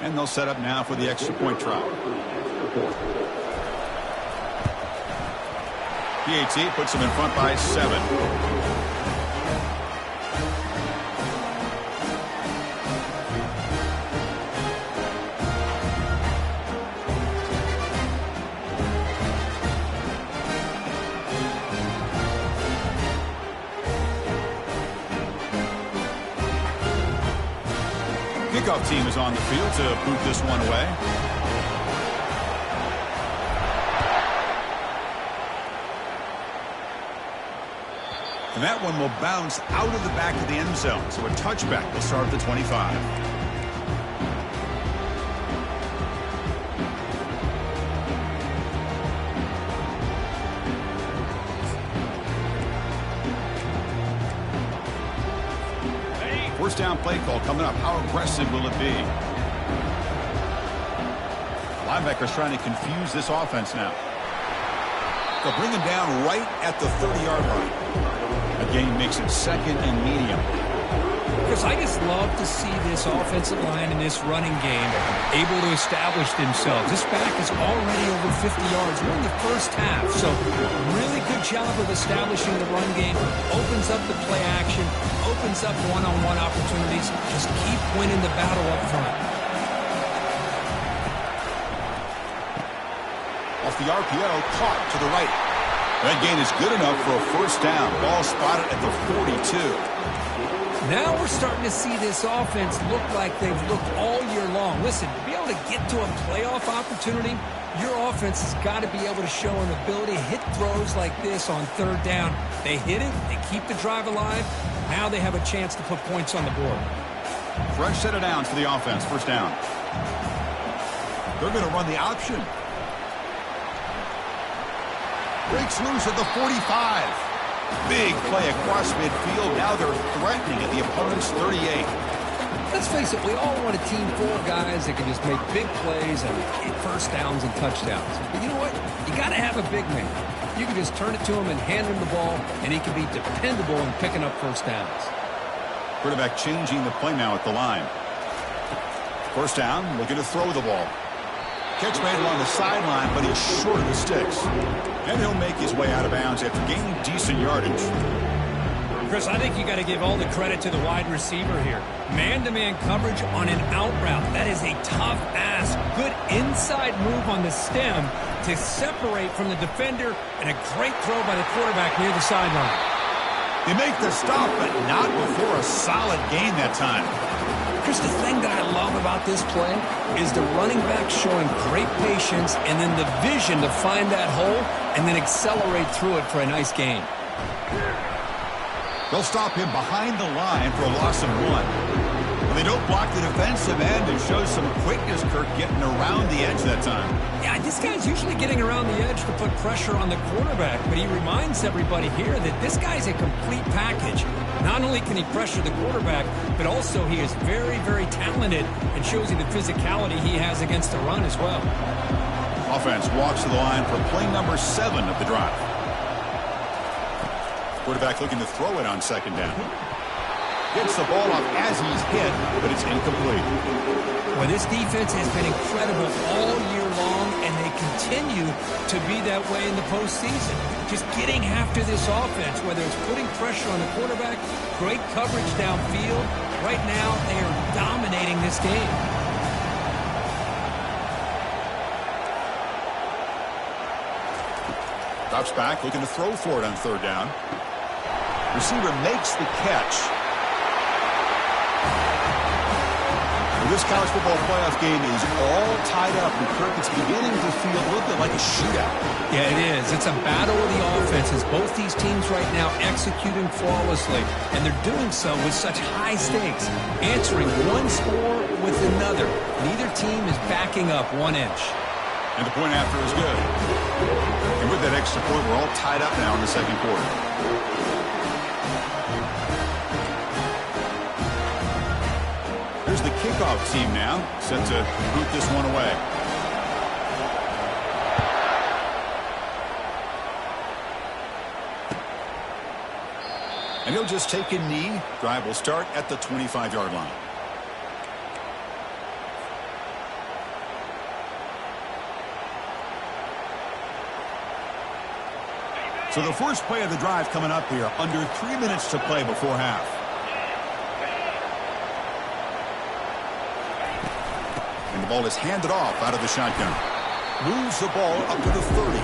And they'll set up now for the extra point try. PAT puts them in front by 7. Kickoff team is on the field to boot this one away. And that one will bounce out of the back of the end zone. So a touchback will start at the 25. First down play call coming up. How aggressive will it be? Linebackers trying to confuse this offense now. They'll bring him down right at the 30-yard line. A gain makes it second and medium. Chris, I just love to see this offensive line in this running game able to establish themselves. This back is already over 50 yards. We're in the first half, so really good job of establishing the run game. Opens up the play action, opens up one-on-one opportunities. Just keep winning the battle up front. Off the RPO, caught to the right. That gain is good enough for a first down. Ball spotted at the 42. Now we're starting to see this offense look like they've looked all year long. Listen, to be able to get to a playoff opportunity, your offense has got to be able to show an ability to hit throws like this on third down. They hit it, they keep the drive alive. Now they have a chance to put points on the board. Fresh set of downs for the offense. First down. They're going to run the option. Breaks loose at the 45. Big play across midfield. Now they're threatening at the opponent's 38. Let's face it, we all want a team full of guys that can just make big plays and get first downs and touchdowns. But you know what? You got to have a big man. You can just turn it to him and hand him the ball, and he can be dependable in picking up first downs. Quarterback changing the play now at the line. First down, looking to throw the ball. Catch made along the sideline, but he's short of the sticks. And he'll make his way out of bounds after gaining decent yardage. Chris, I think you got to give all the credit to the wide receiver here. Man-to-man coverage on an out route. That is a tough ask. Good inside move on the stem to separate from the defender, and a great throw by the quarterback near the sideline. They make the stop, but not before a solid gain that time. Chris, the thing that I love about this play is the running back showing great patience and then the vision to find that hole and then accelerate through it for a nice gain. They'll stop him behind the line for a loss of 1. When they don't block the defensive end, it shows some quickness, Kirk, getting around the edge that time. Yeah, this guy's usually getting around the edge to put pressure on the quarterback, but he reminds everybody here that this guy's a complete package. Not only can he pressure the quarterback, but also he is very, very talented and shows you the physicality he has against the run as well. Offense walks to the line for play number 7 of the drive. Quarterback looking to throw it on second down. Gets the ball off as he's hit, but it's incomplete. Well, this defense has been incredible all year long, and they continue to be that way in the postseason. Just getting after this offense, whether it's putting pressure on the quarterback, great coverage downfield. Right now, they are dominating this game. Drops back, looking to throw for it on third down. Receiver makes the catch. This college football playoff game is all tied up, and Kirk, it's beginning to feel a little bit like a shootout. Yeah, it is. It's a battle of the offenses. Both these teams right now executing flawlessly, and they're doing so with such high stakes, answering one score with another. Neither team is backing up 1 inch. And the point after is good. And with that extra point, we're all tied up now in the second quarter. Here's the kickoff team now, set to boot this one away. And he'll just take a knee. Drive will start at the 25-yard line. So the first play of the drive coming up here, under 3 minutes to play before half. And the ball is handed off out of the shotgun. Moves the ball up to the 30.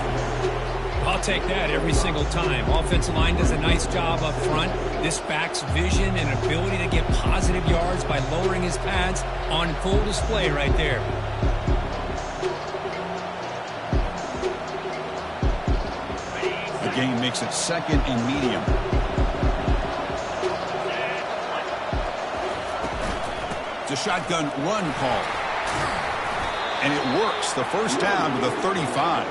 I'll take that every single time. Offensive line does a nice job up front. This back's vision and ability to get positive yards by lowering his pads on full display right there. The game makes it second and medium. It's a shotgun run call. And it works. The first down to the 35.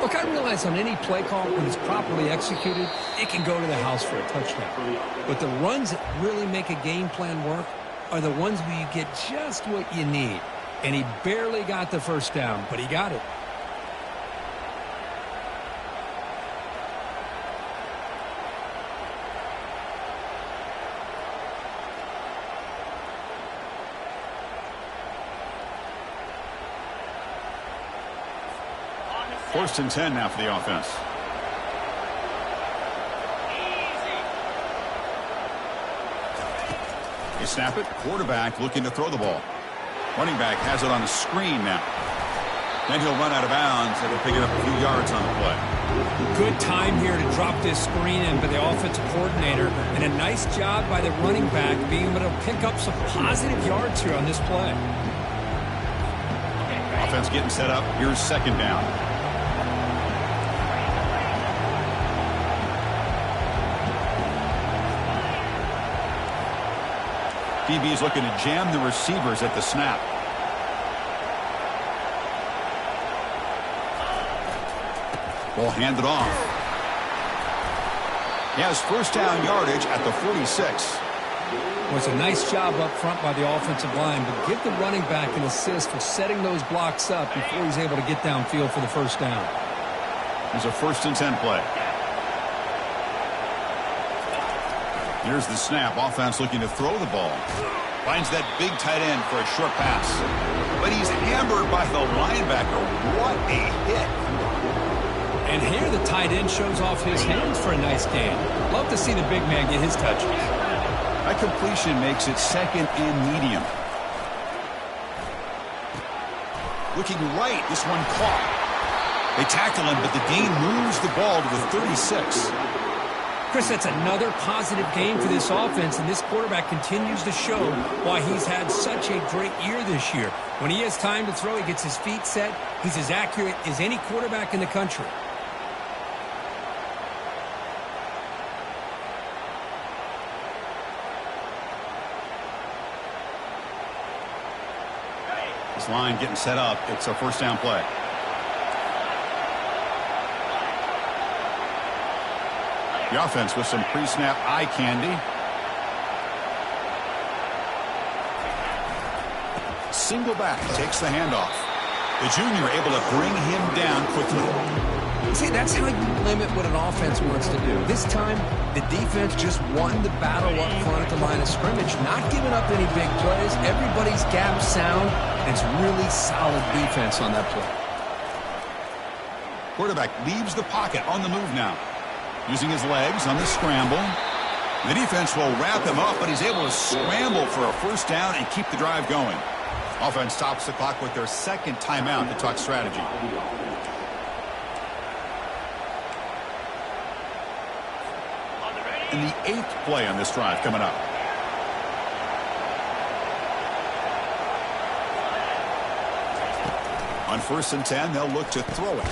Look, I realize on any play call, when it's properly executed, it can go to the house for a touchdown. But the runs that really make a game plan work are the ones where you get just what you need. And he barely got the first down, but he got it. First and 10 now for the offense. They snap it. Quarterback looking to throw the ball. Running back has it on the screen now. Then he'll run out of bounds. They'll pick it up a few yards on the play. Good time here to drop this screen in by the offensive coordinator. And a nice job by the running back being able to pick up some positive yards here on this play. Offense getting set up. Here's second down. DB's looking to jam the receivers at the snap. Ball handed off. He has first down yardage at the 46. Well, it's a nice job up front by the offensive line, but give the running back an assist for setting those blocks up before he's able to get downfield for the first down. Here's a first and 10 play. Here's the snap. Offense looking to throw the ball. Finds that big tight end for a short pass. But he's hammered by the linebacker. What a hit. And here the tight end shows off his hands for a nice gain. Love to see the big man get his touches. That completion makes it second and medium. Looking right. This one caught. They tackle him, but the gain moves the ball to the 36. Chris, that's another positive game for this offense, and this quarterback continues to show why he's had such a great year this year. When he has time to throw, he gets his feet set. He's as accurate as any quarterback in the country. This line getting set up. It's a first down play. The offense with some pre-snap eye candy. Single back takes the handoff. The junior able to bring him down quickly. See, that's how you limit what an offense wants to do. This time, the defense just won the battle up front at the line of scrimmage, not giving up any big plays. Everybody's gap sound, and it's really solid defense on that play. Quarterback leaves the pocket on the move now. Using his legs on the scramble. The defense will wrap him up, but he's able to scramble for a first down and keep the drive going. Offense stops the clock with their second timeout to talk strategy. And the 8th play on this drive coming up. On first and 10, they'll look to throw it.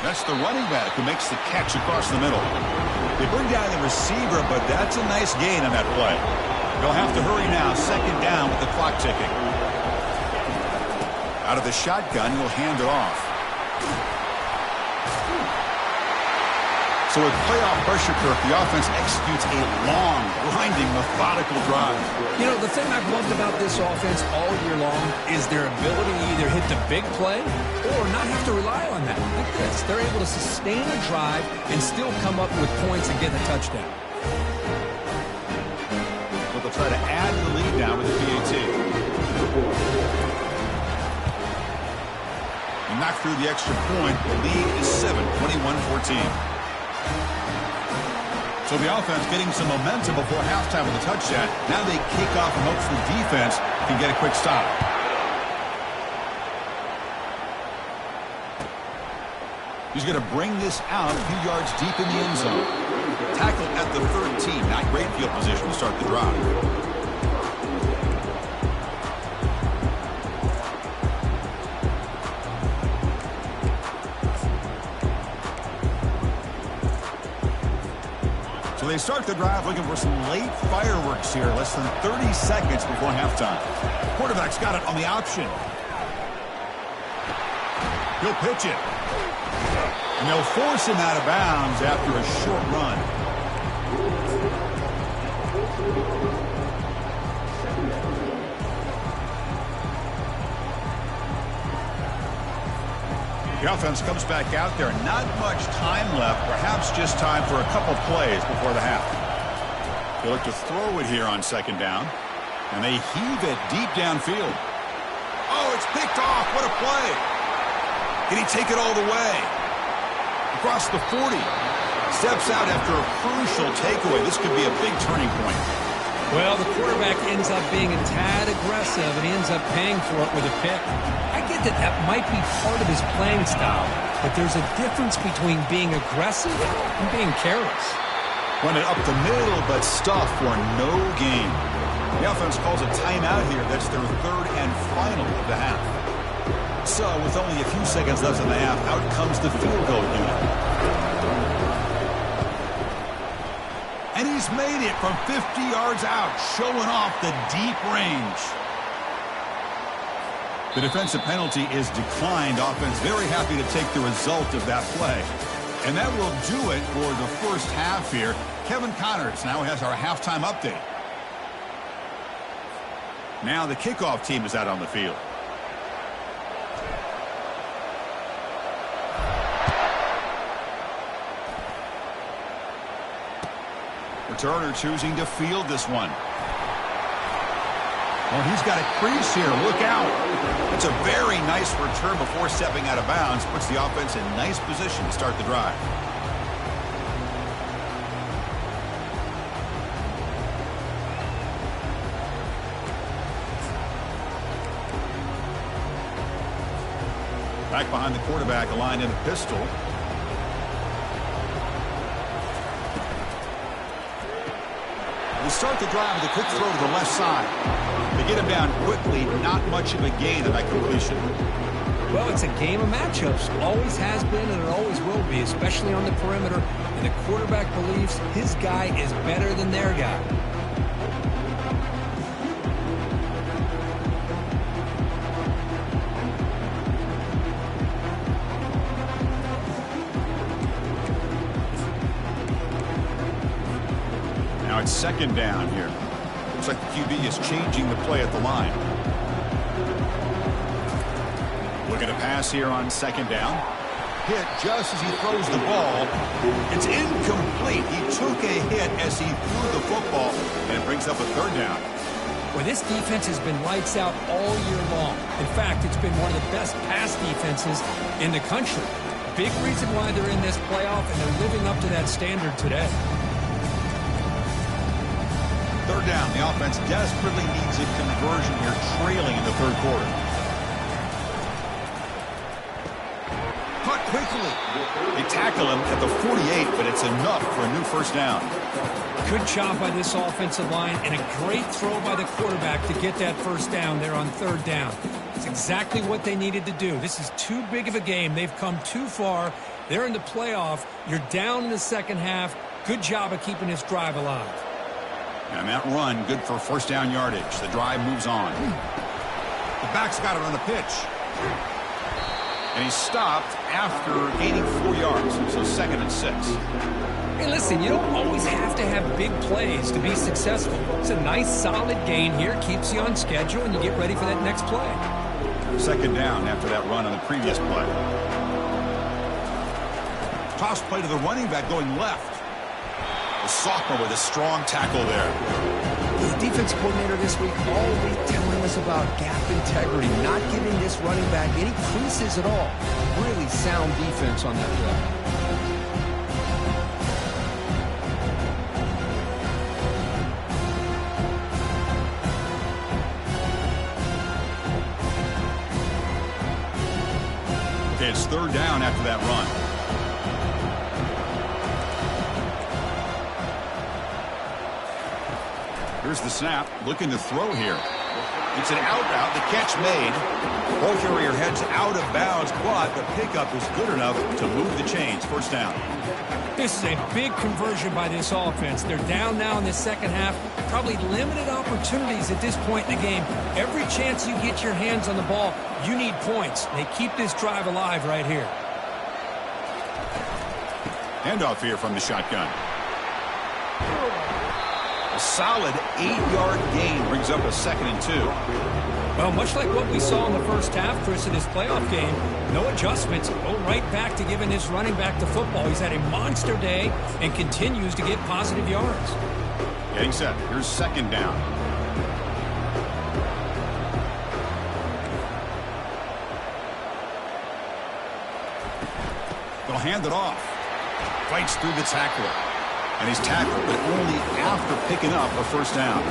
That's the running back who makes the catch across the middle. They bring down the receiver, but that's a nice gain on that play. They'll have to hurry now. Second down with the clock ticking. Out of the shotgun, he'll hand it off. So with playoff pressure, Kirk, the offense executes a long, grinding, methodical drive. You know, the thing I've loved about this offense all year long is their ability to either hit the big play or not have to rely on that. Look at this. They're able to sustain a drive and still come up with points and get the touchdown. But they'll try to add to the lead now with the PAT. And knock through the extra point. The lead is 7, 21-14. So the offense getting some momentum before halftime with a touchdown. Now they kick off and hopes the defense can get a quick stop. He's going to bring this out a few yards deep in the end zone. Tackle at the 13. Not great field position to start the drive. So they start the drive looking for some late fireworks here, less than 30 seconds before halftime. Quarterback's got it on the option. He'll pitch it. And they'll force him out of bounds after a short run. The offense comes back out there. Not much time left. Perhaps just time for a couple plays before the half. They look to throw it here on second down. And they heave it deep downfield. Oh, it's picked off. What a play. Can he take it all the way? Across the 40. Steps out after a crucial takeaway. This could be a big turning point. Well, the quarterback ends up being a tad aggressive, and he ends up paying for it with a pick. I get that that might be part of his playing style, but there's a difference between being aggressive and being careless. Run it up the middle, but stuff for no gain. The offense calls a timeout here. That's their third and final of the half. So, with only a few seconds left in the half, out comes the field goal unit. And he's made it from 50 yards out, showing off the deep range. The defensive penalty is declined. Offense very happy to take the result of that play. And that will do it for the first half here. Kevin Connors now has our halftime update. Now the kickoff team is out on the field. Returner choosing to field this one. Well, he's got a crease here. Look out. It's a very nice return before stepping out of bounds. Puts the offense in nice position to start the drive. Back behind the quarterback, aligned in a pistol. They start the drive with a quick throw to the left side. They get him down quickly, not much of a gain on that completion. Well, it's a game of matchups. Always has been and it always will be, especially on the perimeter. And the quarterback believes his guy is better than their guy. Now it's second down here. Looks like the QB is changing the play at the line. Looking to pass here on second down. Hit just as he throws the ball. It's incomplete. He took a hit as he threw the football, and it brings up a third down. Well, this defense has been lights out all year long. In fact, it's been one of the best pass defenses in the country. Big reason why they're in this playoff, and they're living up to that standard today. Third down. The offense desperately needs a conversion here, trailing in the third quarter. Caught quickly. They tackle him at the 48, but it's enough for a new first down. Good job by this offensive line, and a great throw by the quarterback to get that first down there on third down. It's exactly what they needed to do. This is too big of a game. They've come too far. They're in the playoff. You're down in the second half. Good job of keeping this drive alive. And that run, good for first down yardage. The drive moves on. The back's got it on the pitch. And he's stopped after gaining 4 yards. So second and 6. Hey, listen, you don't always have to have big plays to be successful. It's a nice, solid gain here. Keeps you on schedule, and you get ready for that next play. Second down after that run on the previous play. Toss play to the running back going left. The sophomore with a strong tackle there. The defense coordinator this week all week telling us about gap integrity, not giving this running back any creases at all. Really sound defense on that play. it's third down after that run. Here's the snap, looking to throw here. It's an out route, the catch made. Ball carrier heads out of bounds, but the pickup is good enough to move the chains. First down. This is a big conversion by this offense. They're down now in the second half. Probably limited opportunities at this point in the game. Every chance you get your hands on the ball, you need points. They keep this drive alive right here. Handoff here from the shotgun. A solid 8-yard gain brings up a 2nd and 2. Well, much like what we saw in the first half, Chris, in his playoff game, no adjustments. Go right back to giving his running back the football. He's had a monster day and continues to get positive yards. Getting set. Here's 2nd down. They'll hand it off. Fights through the tackler. And he's tackled, but only after picking up a first down.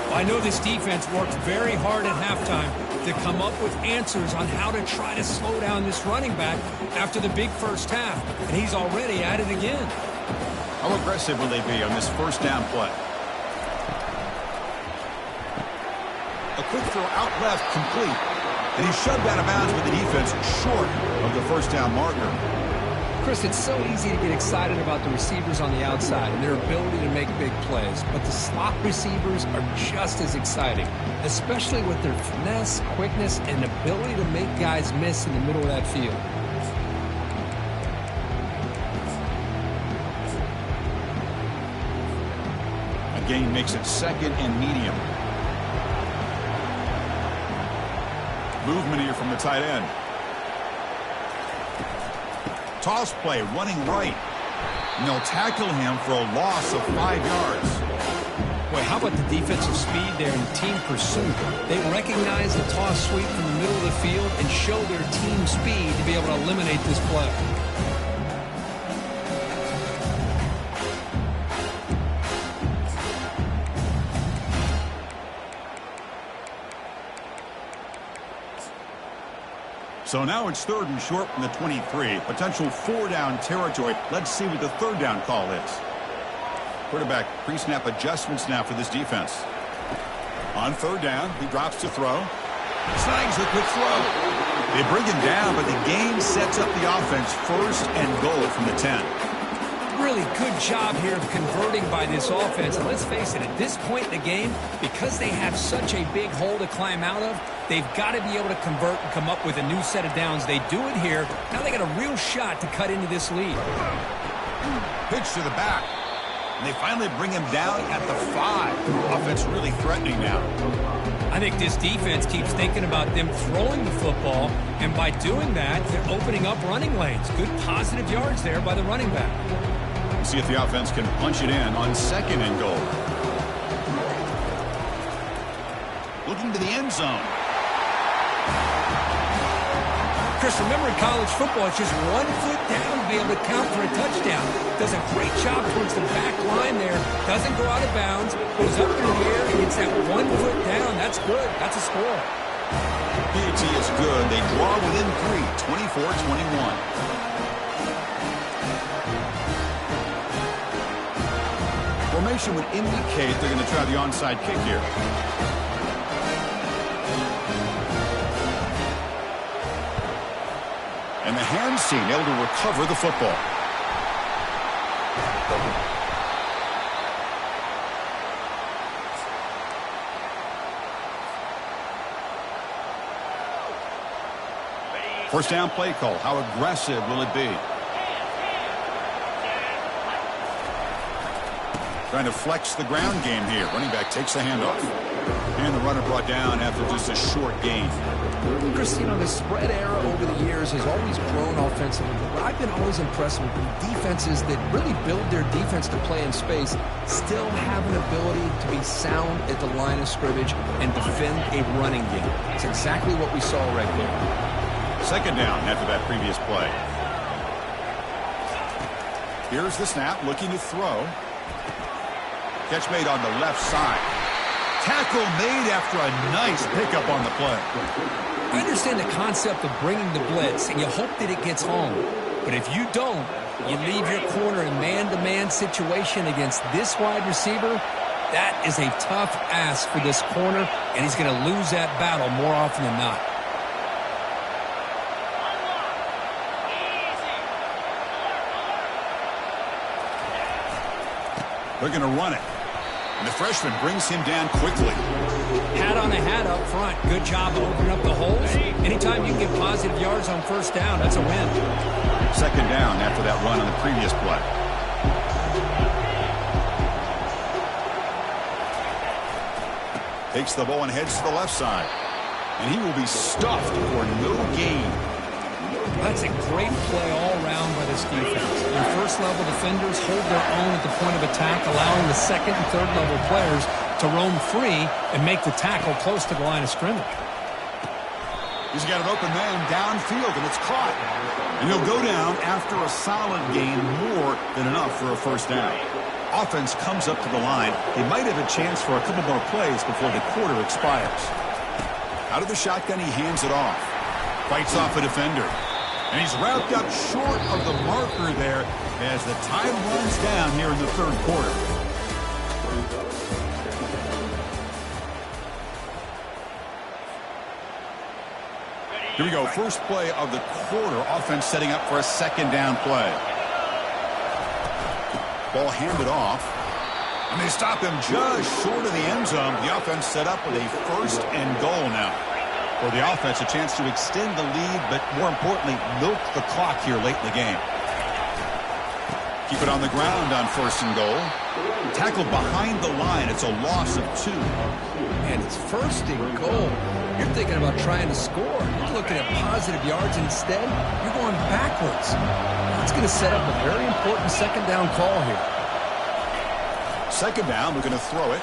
Well, I know this defense worked very hard at halftime to come up with answers on how to try to slow down this running back after the big first half. And he's already at it again. How aggressive will they be on this first down play? A quick throw out left, complete. And he's shoved out of bounds with the defense short of the first down marker. Chris, it's so easy to get excited about the receivers on the outside and their ability to make big plays, but the slot receivers are just as exciting, especially with their finesse, quickness, and ability to make guys miss in the middle of that field. A gain makes it 2nd and medium. Movement here from the tight end. Toss play, running right. And they'll tackle him for a loss of 5 yards. Boy, how about the defensive speed there in team pursuit? They recognize the toss sweep from the middle of the field and show their team speed to be able to eliminate this play. So now it's 3rd and short from the 23. Potential 4-down territory. Let's see what the 3rd down call is. Quarterback pre-snap adjustments now for this defense. On 3rd down, he drops to throw. Snags the quick throw. They bring him down, but the game sets up the offense 1st and goal from the 10. Really good job here of converting by this offense. And let's face it, at this point in the game, because they have such a big hole to climb out of, they've got to be able to convert and come up with a new set of downs. They do it here. Now they got a real shot to cut into this lead. Pitch to the back. And they finally bring him down at the 5. Offense really threatening now. I think this defense keeps thinking about them throwing the football, and by doing that, they're opening up running lanes. Good positive yards there by the running back. We'll see if the offense can punch it in on 2nd and goal. Looking to the end zone. Chris, remember in college football, it's just 1 foot down to be able to count for a touchdown. Does a great job towards the back line there. Doesn't go out of bounds. Goes up in the air and gets that 1 foot down. That's good. That's a score. PAT is good. They draw within 3, 24-21. Formation would indicate they're going to try the onside kick here. And the hands team able to recover the football. First down play call. How aggressive will it be? Trying to flex the ground game here. Running back takes the handoff. And the runner brought down after just a short gain. Chris, you know, the spread era over the years has always grown offensively. But what I've been always impressed with defenses that really build their defense to play in space still have an ability to be sound at the line of scrimmage and defend a running game. That's exactly what we saw right there. 2nd down after that previous play. Here's the snap, looking to throw. Catch made on the left side. Tackle made after a nice pickup on the play. I understand the concept of bringing the blitz, and you hope that it gets home. But if you don't, you leave your corner in man-to-man situation against this wide receiver, that is a tough ask for this corner, and he's going to lose that battle more often than not. They're going to run it. And the freshman brings him down quickly. Hat on a hat up front. Good job of opening up the holes. Anytime you can get positive yards on first down, that's a win. Second down after that run on the previous play. Takes the ball and heads to the left side. And he will be stuffed for no gain. That's a great play all around by this defense. Your first-level defenders hold their own at the point of attack, allowing the second and third-level players to roam free and make the tackle close to the line of scrimmage. He's got an open man downfield, and it's caught. And he'll go down after a solid gain, more than enough for a first down. Offense comes up to the line. They might have a chance for a couple more plays before the quarter expires. Out of the shotgun, he hands it off. Fights off a defender. And he's wrapped up short of the marker there as the time runs down here in the third quarter. Here we go. First play of the quarter. Offense setting up for a second down play. Ball handed off. And they stop him just short of the end zone. The offense set up with a first and goal now. For the offense, a chance to extend the lead, but more importantly, milk the clock here late in the game. Keep it on the ground on first and goal. Tackled behind the line. It's a loss of 2. And it's first and goal. You're thinking about trying to score. You're looking at positive yards. Instead, you're going backwards. That's going to set up a very important second down call here. Second down, we're going to throw it.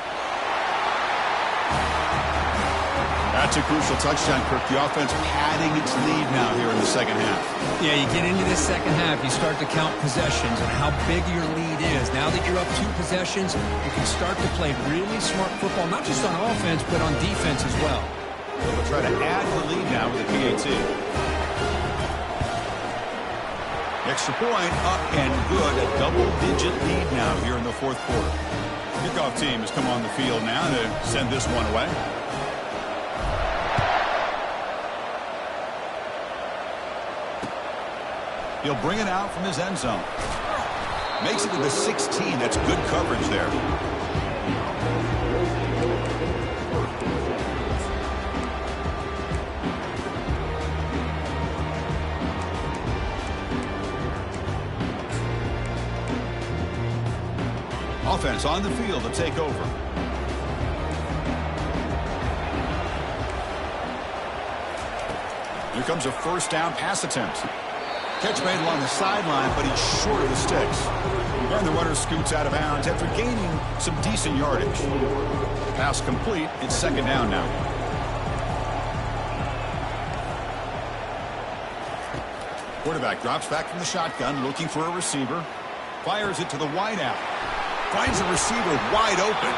That's a crucial touchdown, Kirk. The offense padding its lead now here in the second half. Yeah, you get into this second half, you start to count possessions and how big your lead is. Now that you're up 2 possessions, you can start to play really smart football, not just on offense, but on defense as well. We'll try to add the lead now with a PAT. Extra point, up and good. A double-digit lead now here in the fourth quarter. Kickoff team has come on the field now to send this one away. He'll bring it out from his end zone. Makes it to the 16. That's good coverage there. Offense on the field to take over. Here comes a first down pass attempt. Catch made along the sideline, but he's short of the sticks. And the runner scoots out of bounds after gaining some decent yardage. Pass complete. It's second down now. Quarterback drops back from the shotgun, looking for a receiver. Fires it to the wideout. Finds a receiver wide open.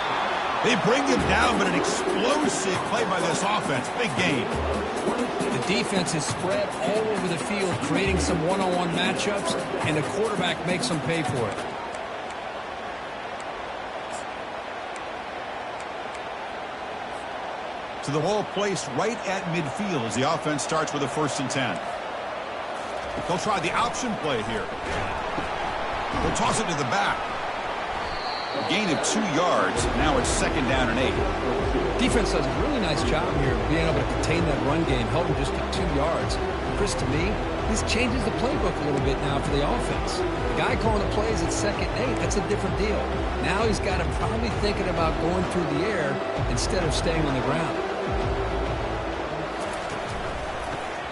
They bring him down, but an explosive play by this offense. Big gain. The defense is spread all over the field, creating some one-on-one matchups, and the quarterback makes them pay for it. To the ball placed right at midfield as the offense starts with a 1st and 10. They'll try the option play here. They'll toss it to the back. A gain of 2 yards. Now it's second down and 8. Defense does a really nice job here of being able to contain that run game, held him just to 2 yards. Chris, to me, this changes the playbook a little bit now for the offense. The guy calling the plays at 2nd and 8, that's a different deal. Now he's got him probably thinking about going through the air instead of staying on the ground.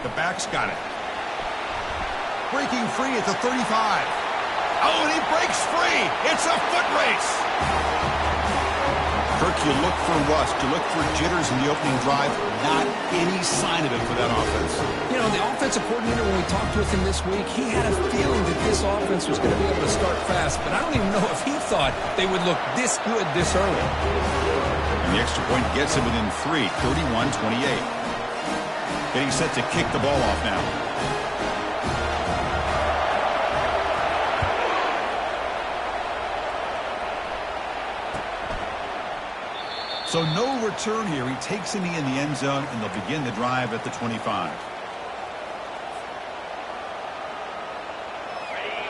The back's got it. Breaking free at the 35. Oh, and he breaks free. It's a foot race. Kirk, you look for rust. You look for jitters in the opening drive. Not any sign of it for that offense. You know, the offensive coordinator, when we talked with him this week, he had a feeling that this offense was going to be able to start fast. But I don't even know if he thought they would look this good this early. And the extra point gets him within 3, 31-28. Getting set to kick the ball off now. So no return here. He takes a knee in the end zone, and they'll begin the drive at the 25.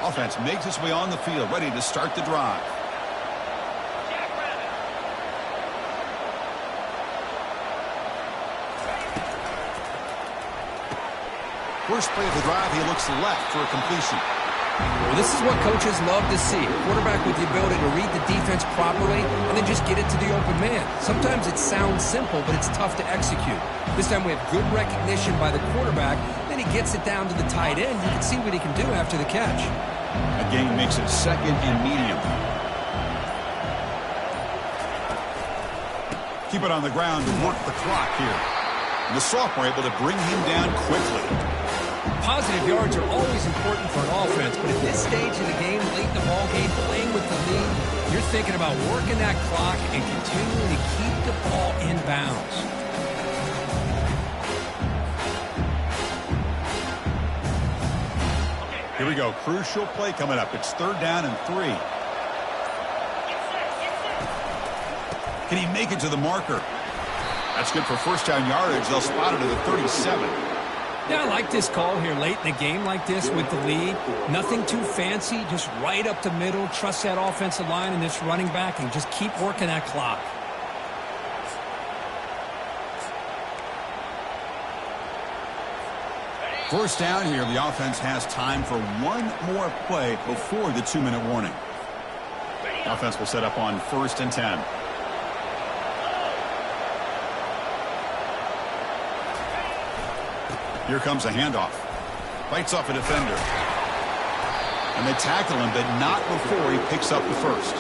Offense makes its way on the field, ready to start the drive. First play of the drive, he looks left for a completion. Well, this is what coaches love to see. A quarterback with the ability to read the defense properly and then just get it to the open man. Sometimes it sounds simple, but it's tough to execute. This time we have good recognition by the quarterback. Then he gets it down to the tight end. You can see what he can do after the catch. A gain makes it second and medium. Keep it on the ground to work the clock here. And the sophomore able to bring him down quickly. Positive yards are always important for an offense, but at this stage of the game, late in the ball game, playing with the lead, you're thinking about working that clock and continuing to keep the ball in bounds. Here we go. Crucial play coming up. It's 3rd down and 3. Can he make it to the marker? That's good for first down yardage. They'll spot it at the 37. Yeah, I like this call here late in the game like this with the lead. Nothing too fancy, just right up the middle. Trust that offensive line and this running back and just keep working that clock. First down here, the offense has time for one more play before the 2-minute warning. The offense will set up on 1st and 10. Here comes a handoff. Bites off a defender. And they tackle him, but not before he picks up the first.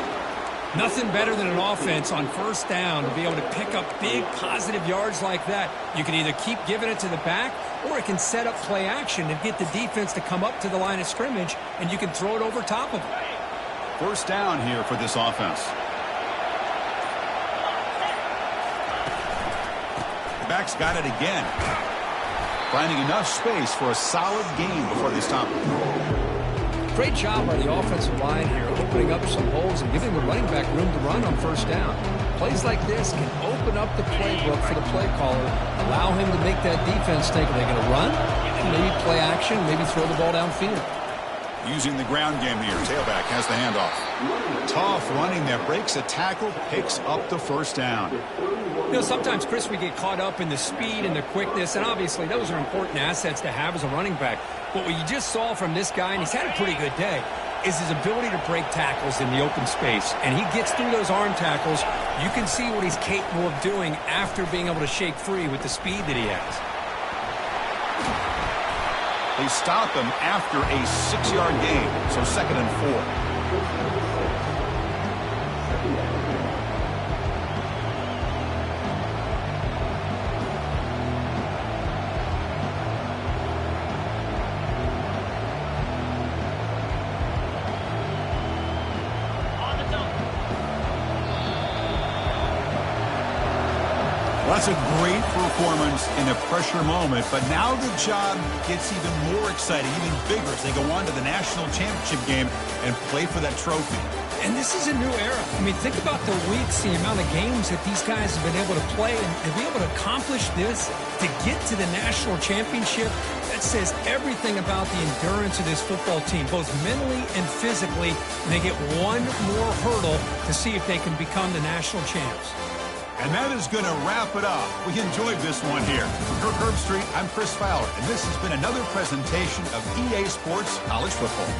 Nothing better than an offense on 1st down to be able to pick up big positive yards like that. You can either keep giving it to the back, or it can set up play action and get the defense to come up to the line of scrimmage, and you can throw it over top of them. First down here for this offense. The back's got it again. Finding enough space for a solid gain before they stop it. Great job by the offensive line here, opening up some holes and giving the running back room to run on 1st down. Plays like this can open up the playbook for the play caller, allow him to make that defense think, are they going to run? Maybe play action, maybe throw the ball downfield. Using the ground game here. Tailback has the handoff. Tough running there. Breaks a tackle, picks up the first down. You know, sometimes, Chris, we get caught up in the speed and the quickness, and obviously those are important assets to have as a running back. But what you just saw from this guy, and he's had a pretty good day, is his ability to break tackles in the open space. And he gets through those arm tackles. You can see what he's capable of doing after being able to shake free with the speed that he has. They stop him after a 6-yard gain, so 2nd and 4. Well, that's a great performance in a pressure moment, but now the job gets even more exciting, even bigger as they go on to the national championship game and play for that trophy. And this is a new era. I mean, think about the weeks, the amount of games that these guys have been able to play, and to be able to accomplish this, to get to the national championship, that says everything about the endurance of this football team, both mentally and physically. And they get one more hurdle to see if they can become the national champs. And that is going to wrap it up. We enjoyed this one here. For Kirk Herbstreit, I'm Chris Fowler, and this has been another presentation of EA Sports College Football.